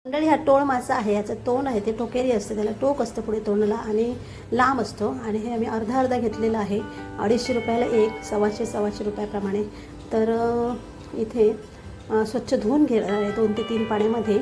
मंडळी, हा टोळ मासा आहे. याचं तोंड आहे ते टोकेरी असते, त्याला टोक असतं पुढे तोंडाला आणि लांब असतो. आणि हे आम्ही अर्धा घेतलेलं आहे. 250 रुपयाला एक, 125 रुपयाप्रमाणे. तर इथे स्वच्छ धुवून घे 2 ते 3 पाण्यामध्ये.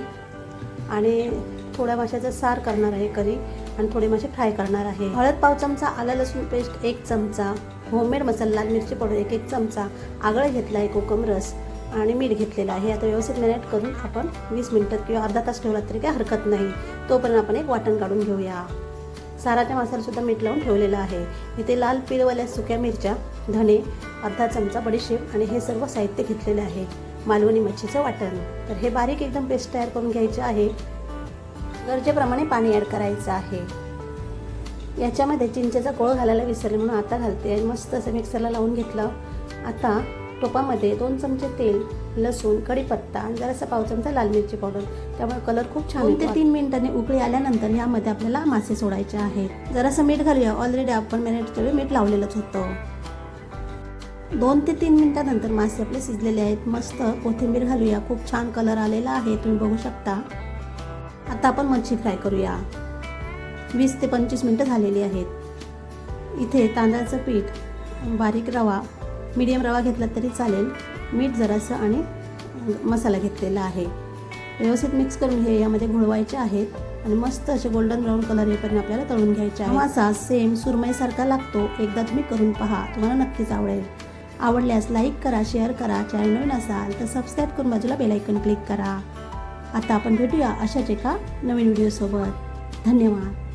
आणि थोड्या माशाचं सार करणार आहे करी, आणि थोडे मासे फ्राय करणार आहे. हळद पाव चमचा, आलं लसूण पेस्ट 1 चमचा, होममेड मसाला लाल मिरची पावडर 1 चमचा, आगळं घेतला आहे, कोकम रस आणि मीठ घेतलेलं आहे. आता व्यवस्थित मॅरिनेट करून आपण 20 मिनिटं किंवा अर्धा तास ठेवला तरी काही हरकत नाही. तोपर्यंत आपण एक वाटण काढून घेऊया. साराच्या मसाल्यासुद्धा मीठ लावून ठेवलेलं आहे. इथे लाल पिळवाल्या सुक्या मिरच्या, धणे, अर्धा चमचा बडीशेप आणि हे सर्व साहित्य घेतलेले आहे. मालवणी मच्छीचं वाटण. तर हे बारीक एकदम पेस्ट तयार करून घ्यायचं आहे. गरजेप्रमाणे पाणी ॲड करायचं आहे. याच्यामध्ये चिंचेचा कोळ घालायला विसरले म्हणून आता घालते आणि मस्त असं मिक्सरला लावून घेतलं. आता टोपामध्ये 2 चमचे तेल, लसूण, कढीपत्ता आणि जरासा पाव चमचा लाल मिरची पावडर. त्यामुळे कलर खूप छान येतो. 2 ते 3 मिनिटांनी उकळी आल्यानंतर यामध्ये आपल्याला मासे सोडायचे आहेत. जरासं मीठ घालूया. ऑलरेडी आपण मॅरिनेटच्या वेळी मीठ लावलेलंच होतं. 2 ते 3 मिनिटानंतर मासे आपले शिजलेले आहेत. मस्त कोथिंबीर घालूया. खूप छान कलर आलेला आहे, तुम्ही बघू शकता. आता आपण मच्छी फ्राय करूया. 20 ते 25 मिनिटं झालेली आहेत. इथे तांदळाचं पीठ, बारीक रवा, मीडियम रवा घेतला तरी चालेल, मीठ जरासं आणि मसाला घेतलेला आहे. व्यवस्थित मिक्स करून हे यामध्ये घोळवायचे आहेत आणि मस्त असे गोल्डन ब्राऊन कलर येईपर्यंत आपल्याला तळून घ्यायचे आहे. मासा सेम सुरमईसारखा लागतो. एकदा तुम्ही करून पहा, तुम्हाला नक्कीच आवडेल. आवडल्यास लाईक करा, शेअर करा. चॅनल नवीन असाल तर सबस्क्राईब करून बाजूला बेल आयकॉन क्लिक करा. आता आपण भेटूया अशाच एका नवीन व्हिडिओसोबत. धन्यवाद.